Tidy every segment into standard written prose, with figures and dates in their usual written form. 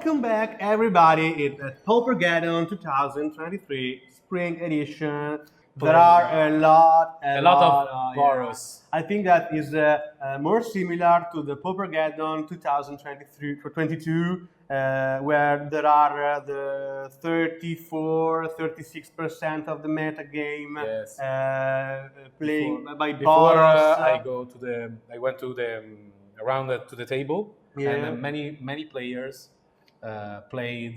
Welcome back, everybody. It's Paupergeddon 2023 Spring Edition. There are a lot of boroughs. I think that is more similar to the Paupergeddon 2023 for 22, where there are the 36% of the meta game Yes. playing by Before boroughs. I went to the around to the table, Yeah. and many players play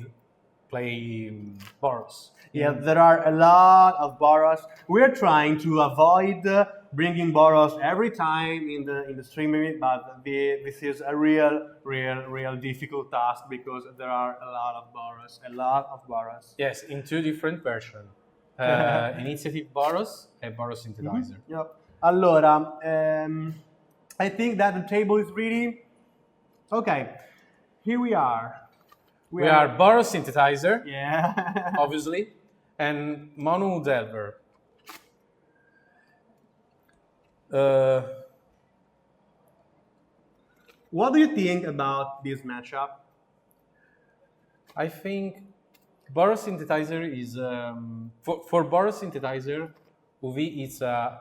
boroughs. Yeah, there are a lot of boroughs. We're trying to avoid bringing boroughs every time in the streaming, but this is a real difficult task because there are a lot of boroughs. Yes, in two different versions. Initiative boroughs and borough synthesizer. Yep. Allora, I think that the table is ready. Okay, here we are. We are borough synthesizer, Yeah. obviously, and mono delver. What do you think about this matchup? I think borough synthesizer is for borough synthesizer, UV is a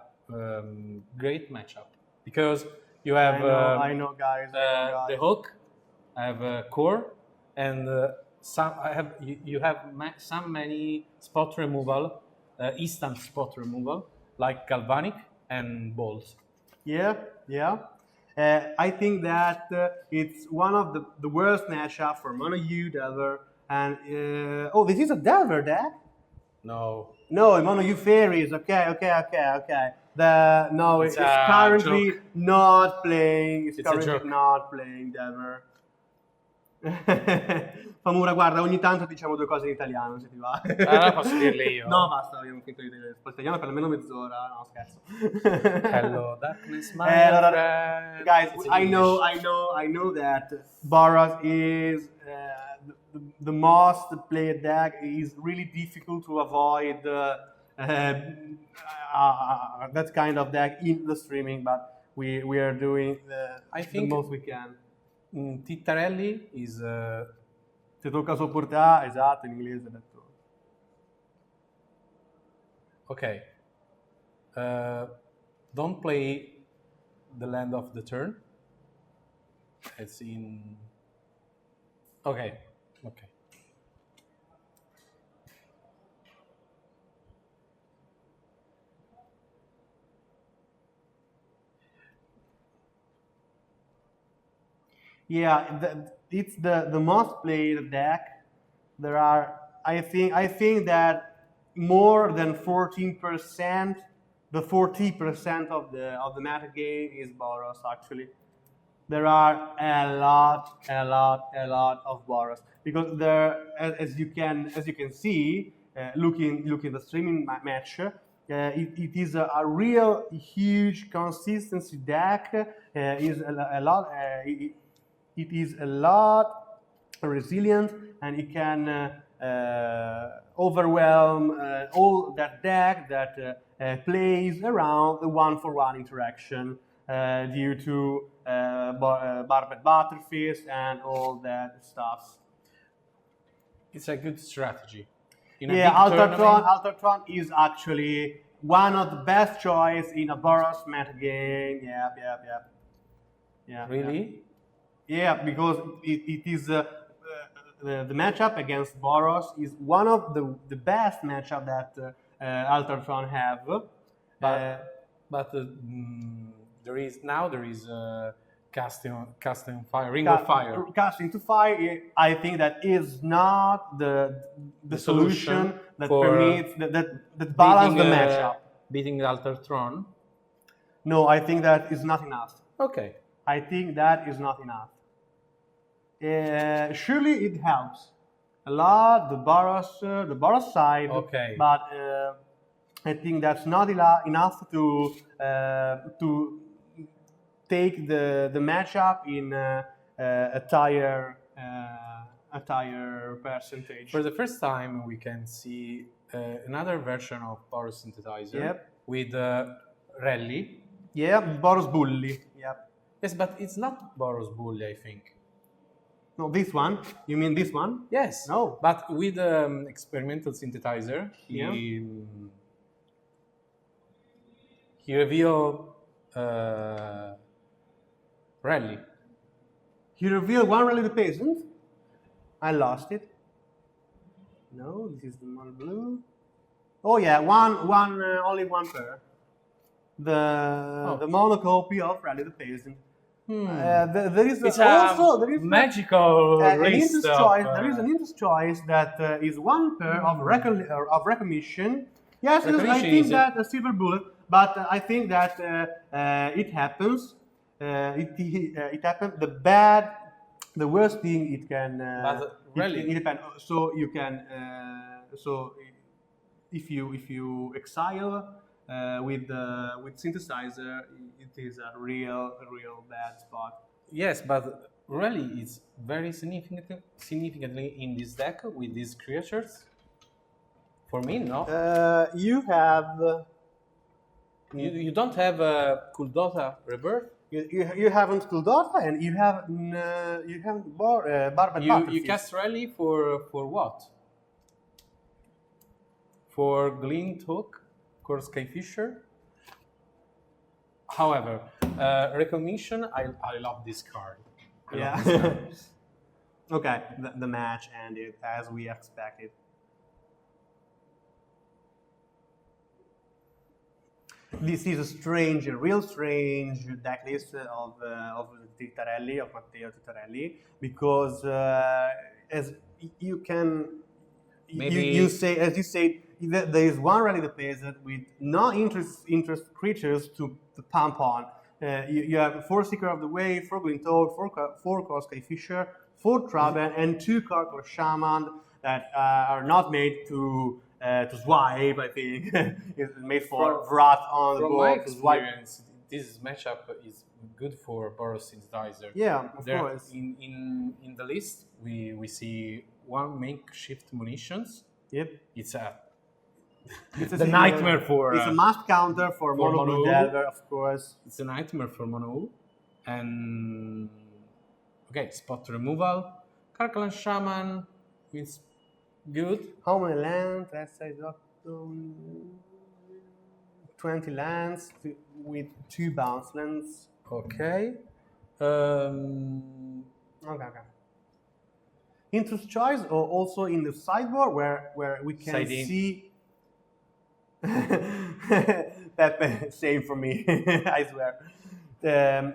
great matchup because you have I know, guys. the hook, I have a core, and you have many spot removal, instant spot removal like galvanic and bolts. Yeah. I think that it's one of the worst matchup for mono U Delver. And this is a Delver deck. No, mono U fairies. Okay. It's It's a currently joke. not playing. It's It's a currently joke. not playing Delver. Famura, guarda, ogni tanto diciamo due cose in italiano, se ti va. Allora posso dirle io. No, basta, abbiamo finito di dire italiano per almeno mezz'ora. No, scherzo. Hello, darkness, my allora, friend. guys, It's in I know that Boros is the most played deck. Is really difficult to avoid that kind of deck in the streaming, but we are doing the most we can. Tittarelli is Se tocca sopportare, esatto, in inglese detto. okay. Don't play the land of the turn. It's in. Okay. Yeah, it's the most played deck. There are, I think that more than 14%, the 40% of the meta game is Boros actually. There are a lot of Boros because there, as you can see, looking the streaming match, it is a real huge consistency deck. Is a lot. It is a lot resilient, and it can overwhelm all that deck that plays around the one-for-one interaction due to Barbed Butterfist and all that stuff. It's a good strategy. Altertron is actually one of the best choice in a Boros meta game. Yeah. Really? Yeah, because it is the matchup against Boros is one of the best matchup that Altertron have. But there is casting fire, ring of fire. Casting to fire, I think that is not the solution that permits that balance the matchup. Beating Altertron. No, I think that is not enough. Okay. I think that is not enough. Surely it helps a lot the Boros side. Okay. But I think that's not enough to take the matchup in a tire percentage. For the first time, we can see another version of Boros synthesizer. Yep. With Rally. Yeah, Boros Bully. Yep. Yes, but it's not Boros Bully, I think. No, this one. You mean this one? Yes. No. But with experimental synthesizer, Yeah. he revealed rally. He revealed one Rally the Peasant. I lost it. No, this is the one blue. Oh yeah, only one pair. The monocopy of Rally the Peasant. There is It's also a magical an list interest of, choice. There is an interest choice that is one pair of recognition. Yes, I Recognition think is that a silver bullet, but I think that it happens. It happens. The worst thing it can. But really? it depends. So you can. If you exile with synthesizer, it is a real bad spot. Yes, but really, it's very significantly in this deck with these creatures. For me, no. You have. You don't have a Kuldota Rebirth. You haven't Kuldota and you haven't Barbed You Butterfield. cast rally for what? For Glint Hook, for Skyfisher. However, recognition, I love this card. I love this card. Okay, the match ended as we expected. This is a real strange deck list of Tittarelli, of Matteo Tittarelli, because as you can, you say, as you say, there is one Rally the Peasant with no interest creatures to pump on. You have 4 Seeker of the Way, 4 Glintoad, 4 Core Skyfisher, 4 Traben, and 2 Core Shaman that are not made to swipe. I think it's made for Wrath on the From board. my experience, this matchup is good for Boros Synthesizer. Yeah, of course. In the list, we see 1 makeshift munitions. Yep. It's It's the nightmare for. It's a must counter for Mono Blue Delver, of course. It's a nightmare for Mono. And okay, spot removal. Karkalan Shaman is good. How many lands? Let's say 20 lands with 2 bounce lands. Okay. Okay. Interest choice, or also in the sideboard where we can see. Pepe, same for me. I swear.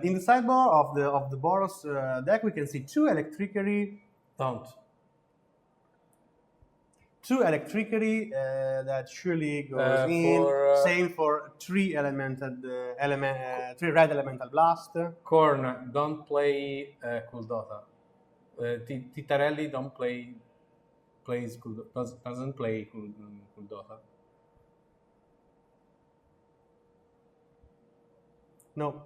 In the sideboard of the Boros deck, we can see 2 Electricity. Don't. 2 Electricity that surely goes in. Same for 3 3 red elemental blast. Korn, don't play Kuldota. Tittarelli doesn't play Kuldota. No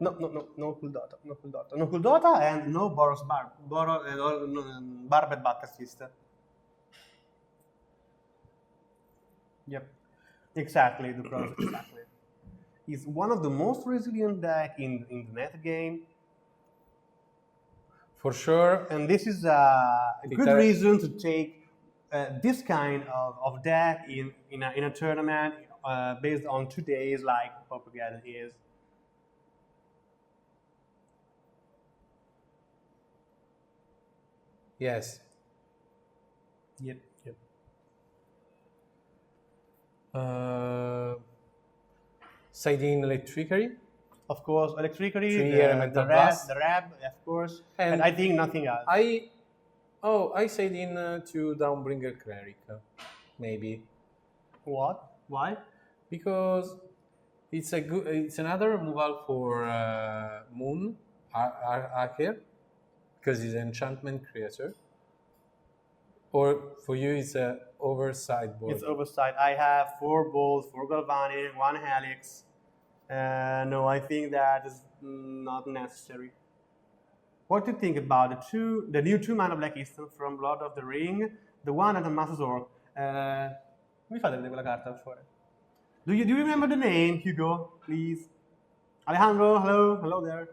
Kuldota. No Kuldota and no Boros Barbed Butterfist. Yep. Exactly, the process, exactly. It's one of the most resilient deck in the meta game. For sure. And this is a good reason to take this kind of deck in a tournament based on 2 days like Paupergeddon is. Yes. Yep. Siding Electricity. Of course, Electricity, 3 the elemental blast. Rab, of course, and I think nothing else. I said in to Downbringer Cleric, maybe. What? Why? Because it's another removal for Moon Archer, because it's an enchantment creature. Or for you, it's an oversight board. It's oversight. I have 4 balls, 4 Galvanic, 1 Helix. No, I think that is not necessary. What do you think about the new 2 mana Black Eastern from Lord of the Ring? The one that amasses orc. Mi fate vedere quella carta fuori? Do you remember the name, Hugo? Please. Alejandro, hello there.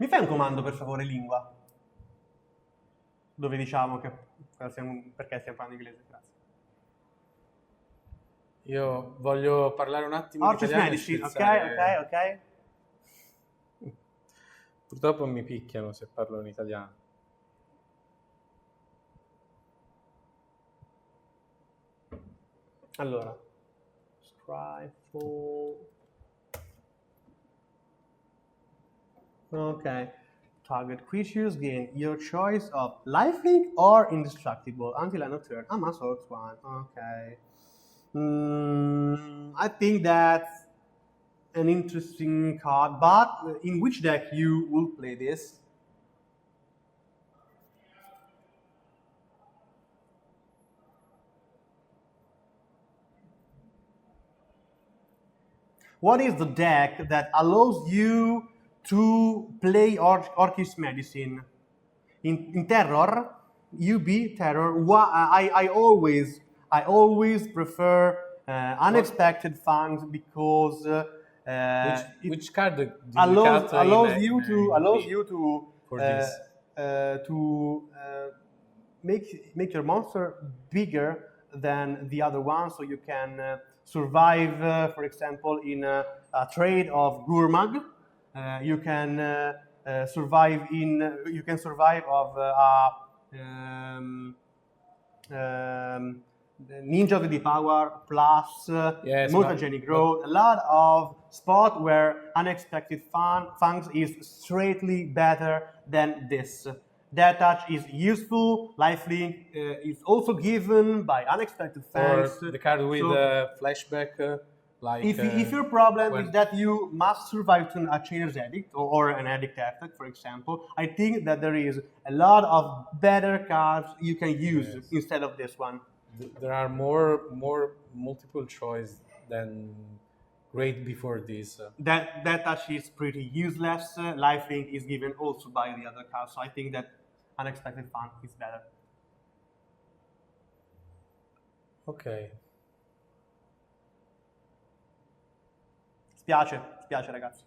Mi fai un comando, per favore, lingua? Dove diciamo che perché stiamo parlando inglese, grazie. Io voglio parlare un attimo in Orchis italiano e Medicine, scherzare. ok. Purtroppo mi picchiano se parlo in italiano. Allora, Strifle. Ok. Target creatures gain your choice of lifelink or indestructible until end of turn. Mass one. Okay. I think that's an interesting card, but in which deck you will play this? What is the deck that allows you to play Orchis Medicine? In Terror, UB Terror, I always prefer unexpected funds because Which card do you allows cut allows you to for this? Make your monster bigger than the other one, so you can survive. For example, in a trade of Gurmag, you can survive in. You can survive of Ninja of the Power plus Yes, mutagenic growth. A lot of spot where unexpected funds is straightly better than this. That touch is useful. Lifelink is also given by unexpected or fangs. the card with flashback, like If your problem when- is that you must survive to a Chainer's Edict or an Edict effect, for example, I think that there is a lot of better cards you can use Yes. instead of this one. there are more multiple choice than great before this. That touch is pretty useless. Lifelink is given also by the other cards, so I think that Unexpected Fun is better. Ok. Spiace ragazzi.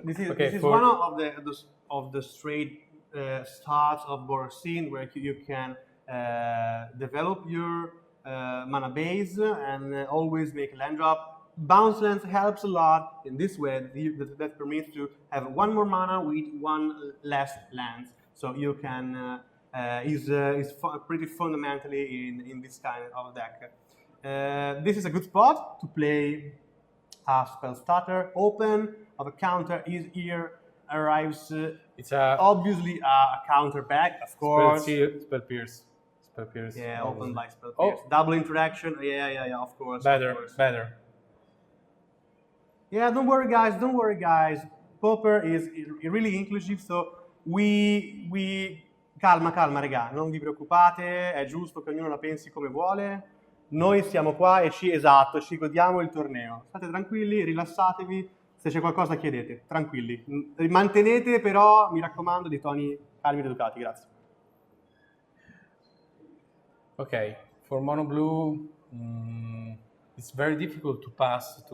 This is one of the straight starts of board scene where you can develop your mana base and always make a land drop. Bounce lands helps a lot in this way. That permits to have one more mana with one less land, so you can is pretty fundamentally in this kind of deck. This is a good spot to play a spell starter. Open of a counter is here, arrives. It's a Obviously a counter back, of course. Spell pierce. Yeah, open by spell Oh. pierce. Double interaction. Yeah, of course. Better, Of course. better. Yeah, don't worry guys. Pauper is really inclusive, so calma raga, non vi preoccupate, è giusto che ognuno la pensi come vuole. Noi siamo qua e ci godiamo il torneo. State tranquilli, rilassatevi, se c'è qualcosa chiedete, tranquilli. Mantenete però, mi raccomando, dei toni calmi ed educati, grazie. Okay, for mono blue, it's very difficult to pass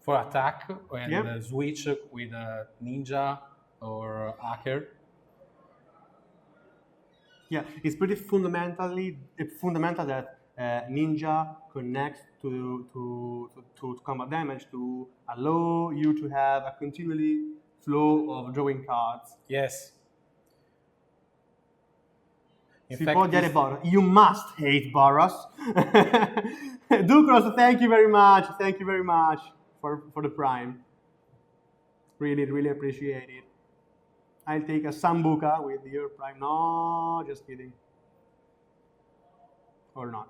for attack and switch with a ninja or hacker. Yeah, it's pretty fundamental that ninja connects to combat damage to allow you to have a continually flow of drawing cards. Yes. Si può odiare Boros. You must hate Boros. Ducros, thank you very much. Thank you very much for the prime. Really appreciate it. I'll take a Sambuca with your prime. No, just kidding. Or not.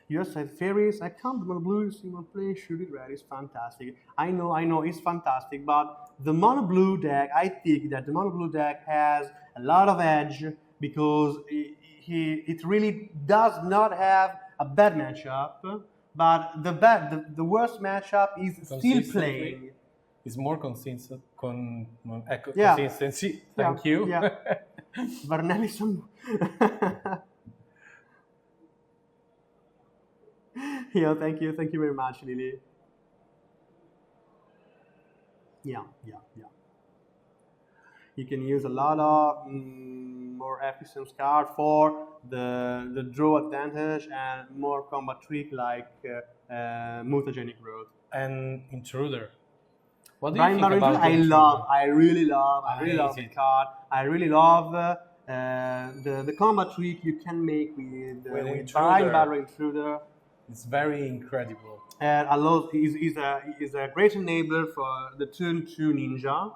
You said fairies. I come the mono blue, see one play, shoot it red. It's fantastic. I know, it's fantastic. But the mono blue deck, I think that the mono blue deck has a lot of edge because it really does not have a bad matchup. But the worst matchup is still playing. It's more consistent. Yeah. Consistency. Thank you. Yeah. Varnelli Yeah, thank you very much, Lily. Yeah. You can use a lot of more efficient card for the draw advantage and more combat trick like mutagenic growth. And intruder. What do you think about I really love the card. I really love the combat trick you can make with Barrow Intruder. It's very incredible. And is a great enabler for the turn 2 ninja.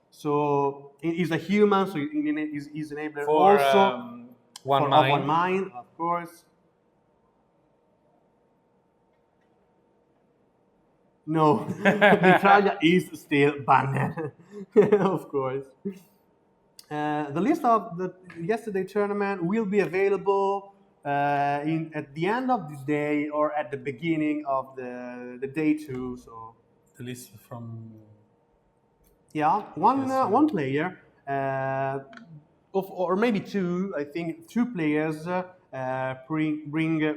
So he's a human, so he's an enabler for also one mind, of course. No, Italia is still banned, of course. The list of the yesterday tournament will be available at the end of this day or at the beginning of the day 2. So the list from one player or maybe two. I think 2 players bring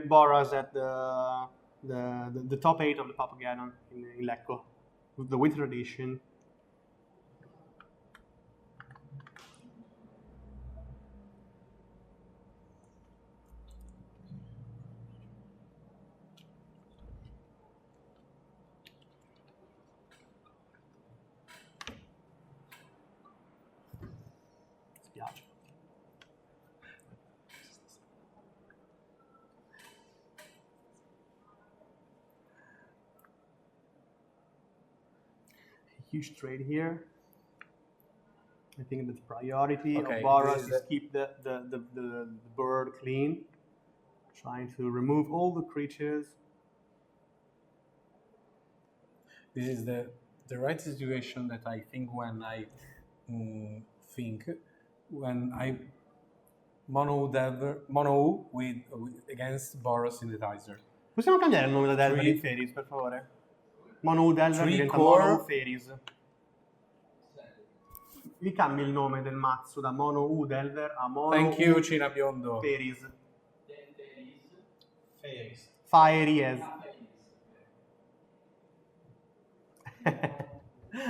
Boras at the top 8 of the Paupergeddon in Lecco with the winter edition. Huge trade here. I think the priority of Boras is keep the board clean, trying to remove all the creatures. This is the right situation that I think when I mono with against Boros in the Dizer. Possiamo cambiare il nome da Delver in Fairies, per favore? Mono Delver diventa Mono Fairies. Gli cambi il nome del mazzo da Mono Delver a Mono Thank you, Cina Biondo. Fairies. Fairies.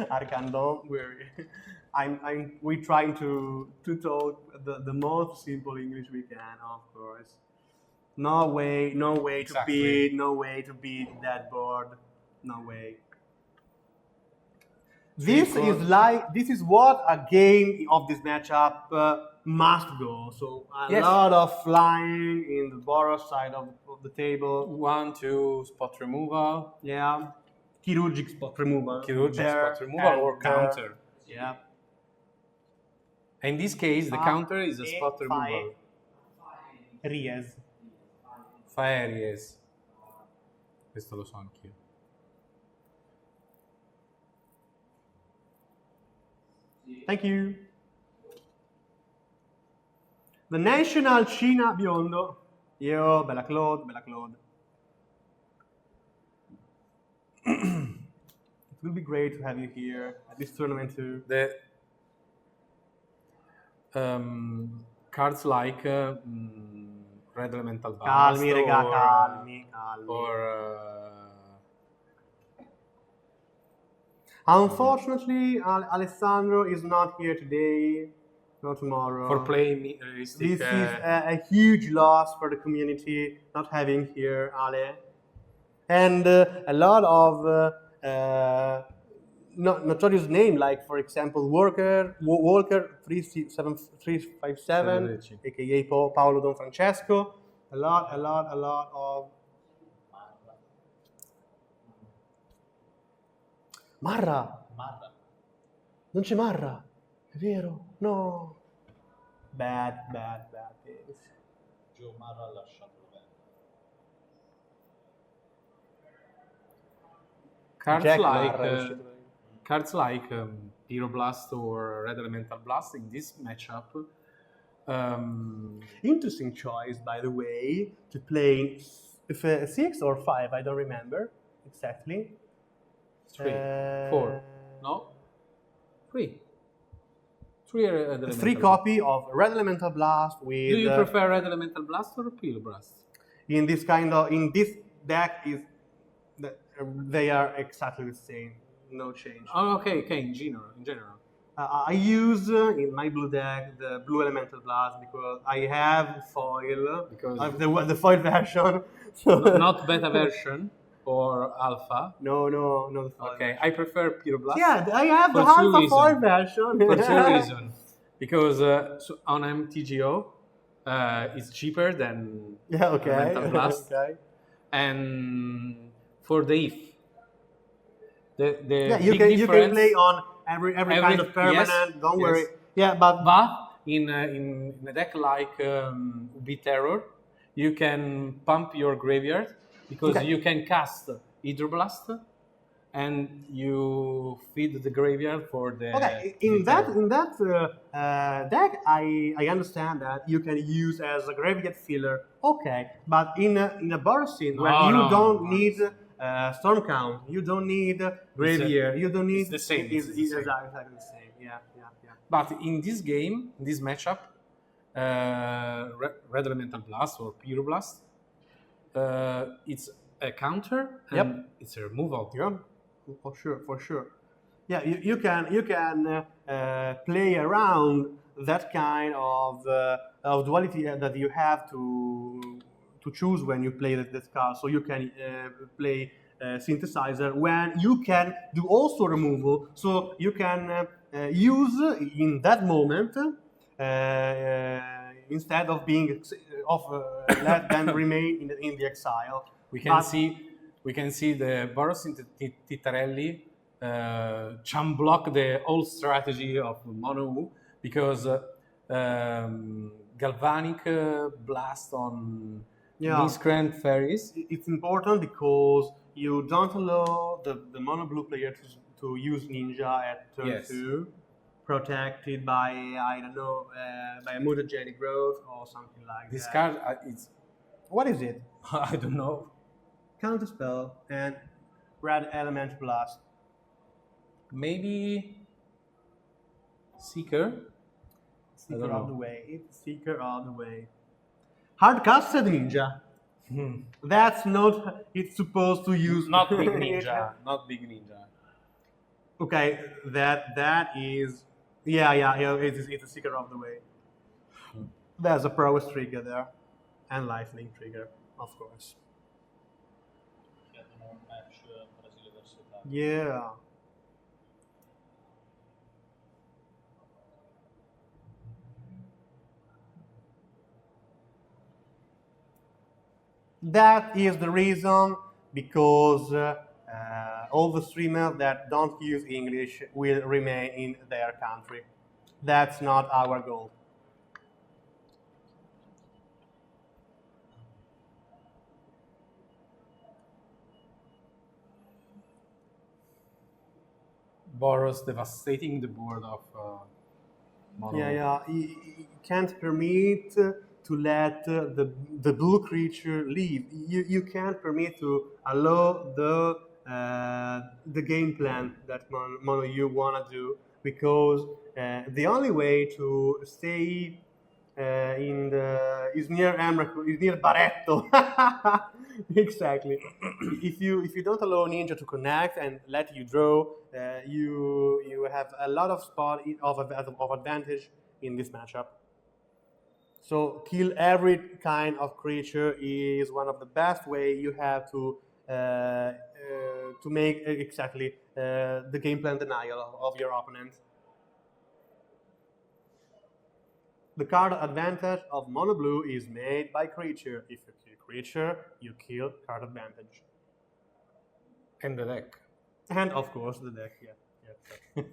Arcan, don't worry. We're trying to talk the most simple English we can, of course. No way to beat that board. No way. This is what a game of this matchup must go. So a lot of flying in the Boros side of the table. 1, 2 spot removal. Yeah. Chirurgic spot removal. Spot removal or counter. Yeah. In this case, the counter is a spot removal. Fairies. Questo lo so anch'io. Thank you. The National Cina Biondo. Yo, bella Claude. It will be great to have you here at this tournament too. The cards like Red Elemental Ballast calmi. Unfortunately, Alessandro is not here today, not tomorrow. For playing realistic. This is a huge loss for the community not having here Ale. And a lot of notorious name, like for example Walker 357, aka Paolo Don Francesco. A lot of Marra. Non c'è Marra, è vero? No. Bad. Gio Marra ha lasciato Cards Jack like barra, è uscito. cards like Pyroblast or Red Elemental Blast in this matchup. Interesting choice, by the way, to play if 6 or 5, I don't remember exactly. 3, 4, no? 3. 3 Red Elemental 3 copy of Red Elemental Blast with. Do you prefer Red Elemental Blast or Pyroblast? In this deck they are exactly the same, no change. Oh, okay, in general. I use in my blue deck the blue elemental blast because I have foil, Because I have the foil version. Not beta version or alpha. No, the foil. Okay, I prefer Pyroblast. Yeah, I have the for two alpha foil reasons. version. For 2 reasons. Because so on MTGO, it's cheaper than Yeah, okay. Elemental Blast. Okay. And for the if. The Yeah, big you can difference, play on every kind of permanent. yes, don't yes. worry. Yeah, but in a deck like Ubi Terror, you can pump your graveyard because Okay. you can cast Hydroblast and you feed the graveyard for the. okay, in that deck, I understand that you can use as a graveyard filler. Okay, but in a Boros where you don't need storm count, you don't need graveyard, you don't need. It's the same. It's the same. exactly the same. Yeah. But in this game, in this matchup, Red Elemental Blast or Pyroblast, it's a counter and Yep. it's a removal. Yeah, for sure. Yeah, you can play around that kind of duality that you have to choose when you play this card. So you can play synthesizer when you can do also removal. So you can use in that moment instead of being let them remain in the exile. We can see the Boros Tittarelli block the whole strategy of Mono because Galvanic Blast on Miscreant Fairies. It's important because you don't allow the mono blue player to use Ninja at turn 2, protected by I don't know by a mutagenic growth or something like this that. card is. What is it? I don't know. Counterspell and Red Element Blast. Maybe Seeker. Seeker of the Way. It's Seeker of the Way. Hard-casted Ninja. That's not. It's supposed to use. Not big ninja. Not big ninja. Okay, that is. Yeah. It's a Seeker of the Way. There's a prowess trigger there, and lifelink trigger, of course. Yeah. That is the reason because all the streamers that don't use English will remain in their country. That's not our goal. Boros devastating the board of Mono. Yeah. You can't permit to let the blue creature leave. You can't permit to allow the game plan that Mono you wanna do because the only way to stay is near Emrakul, is near Barretto. Exactly. If you don't allow Ninja to connect and let you draw, you have a lot of spot of advantage in this matchup. So kill every kind of creature is one of the best way you have to make exactly the game plan denial of your opponent. The card advantage of mono blue is made by creature. If you kill creature, you kill card advantage. And the deck. And of course the deck, yeah.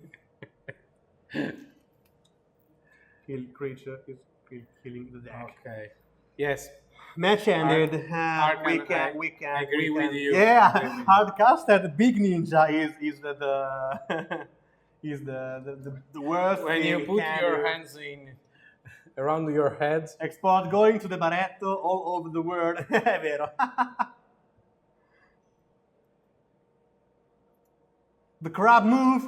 Kill creature is killing the deck. Okay. Yes. Match ended. Arkan, We can. I agree with you. Yeah, Agree with you. hardcasted big ninja is the is the worst When thing you put can your do. hands in around your head, Export going to the Barretto all over the world. È vero. The crab move.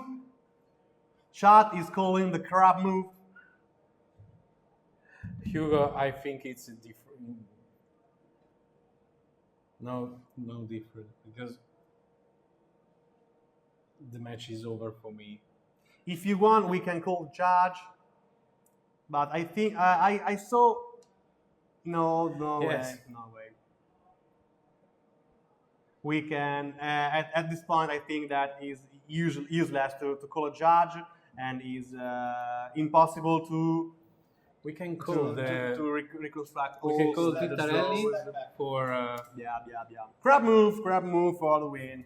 Chat is calling the crab move. Hugo, I think it's a different. No different because the match is over for me. If you want, we can call judge. But I think I saw. No Yes. way, no way. We can at this point. I think that is useless to call a judge, and is impossible to. We can call reconstruct. We can call the Tittarelli flows. for. Yeah. Crab move for the win.